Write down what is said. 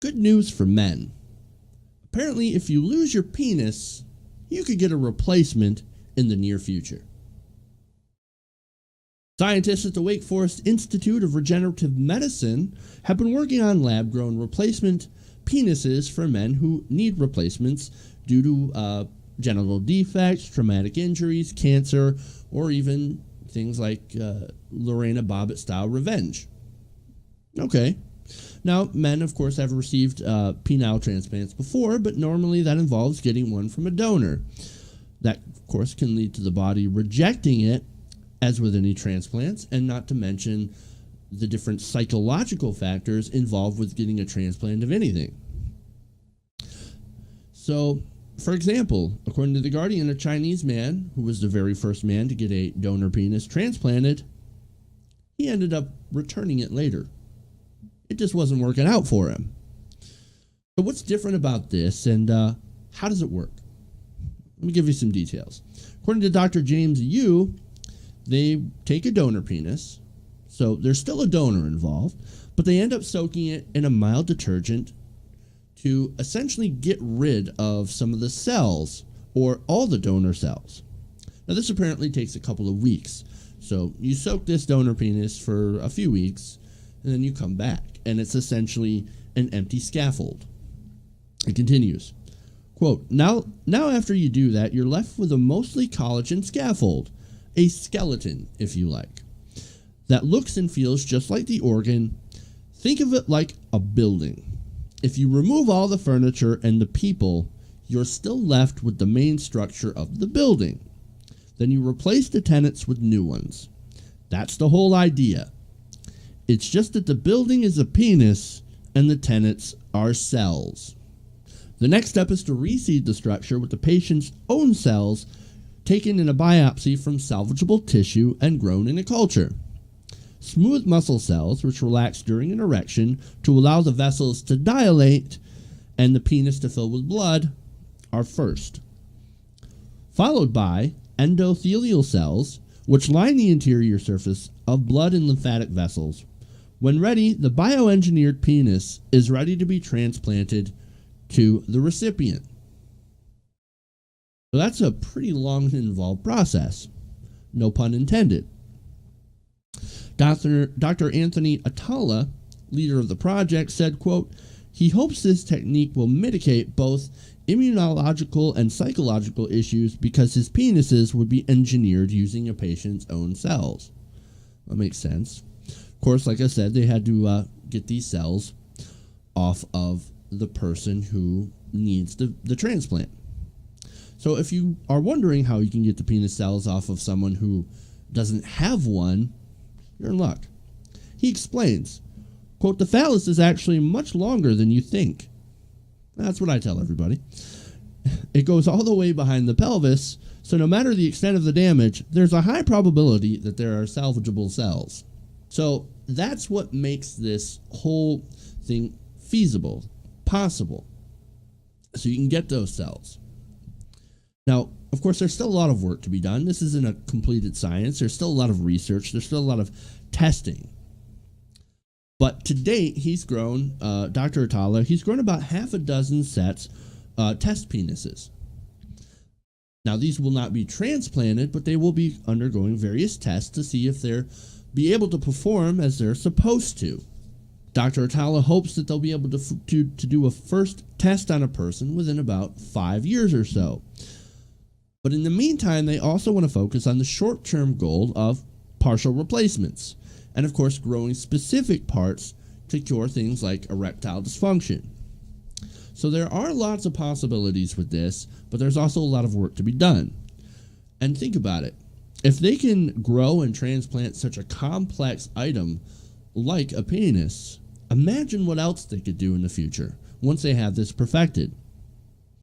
good news for men. Apparently, if you lose your penis, you could get a replacement in the near future. Scientists at the Wake Forest Institute of Regenerative Medicine have been working on lab-grown replacement penises for men who need replacements due to genital defects, traumatic injuries, cancer, or even things like Lorena Bobbitt-style revenge. Okay. Now, men, of course, have received penile transplants before, but normally that involves getting one from a donor. That, of course, can lead to the body rejecting it, as with any transplants, and not to mention the different psychological factors involved with getting a transplant of anything. So, for example, according to The Guardian, a Chinese man, who was the very first man to get a donor penis transplanted, he ended up returning it later. It just wasn't working out for him. So what's different about this, and how does it work? Let me give you some details. According to Dr. James Yu, they take a donor penis, so there's still a donor involved, but they end up soaking it in a mild detergent to essentially get rid of some of the cells, or all the donor cells. Now, this apparently takes a couple of weeks. So you soak this donor penis for a few weeks, and then you come back, and it's essentially an empty scaffold. It continues, quote, Now after you do that, you're left with a mostly collagen scaffold, a skeleton, if you like, that looks and feels just like the organ. Think of it like a building. If you remove all the furniture and the people, you're still left with the main structure of the building. Then you replace the tenants with new ones. That's the whole idea. It's just that the building is a penis and the tenants are cells. The next step is to reseed the structure with the patient's own cells taken in a biopsy from salvageable tissue and grown in a culture. Smooth muscle cells, which relax during an erection to allow the vessels to dilate and the penis to fill with blood, are first. Followed by endothelial cells, which line the interior surface of blood and lymphatic vessels. When ready, the bioengineered penis is ready to be transplanted to the recipient. So that's a pretty long and involved process. No pun intended. Dr. Anthony Atala, leader of the project, said, quote, he hopes this technique will mitigate both immunological and psychological issues because his penises would be engineered using a patient's own cells. That makes sense. Of course, like I said, they had to get these cells off of the person who needs the transplant. So if you are wondering how you can get the penis cells off of someone who doesn't have one, you're in luck. He explains, quote, the phallus is actually much longer than you think. That's what I tell everybody. It goes all the way behind the pelvis, so no matter the extent of the damage, there's a high probability that there are salvageable cells. So that's what makes this whole thing feasible, possible. So you can get those cells. Now, of course, there's still a lot of work to be done. This isn't a completed science. There's still a lot of research. There's still a lot of testing. But to date, he's grown, Dr. Atala, he's grown about half a dozen sets, test penises. Now, these will not be transplanted, but they will be undergoing various tests to see if they'll be able to perform as they're supposed to. Dr. Atala hopes that they'll be able to do a first test on a person within about 5 years or so. But in the meantime, they also want to focus on the short-term goal of partial replacements, and of course growing specific parts to cure things like erectile dysfunction. So there are lots of possibilities with this, but there's also a lot of work to be done. And think about it. If they can grow and transplant such a complex item like a penis, imagine what else they could do in the future once they have this perfected.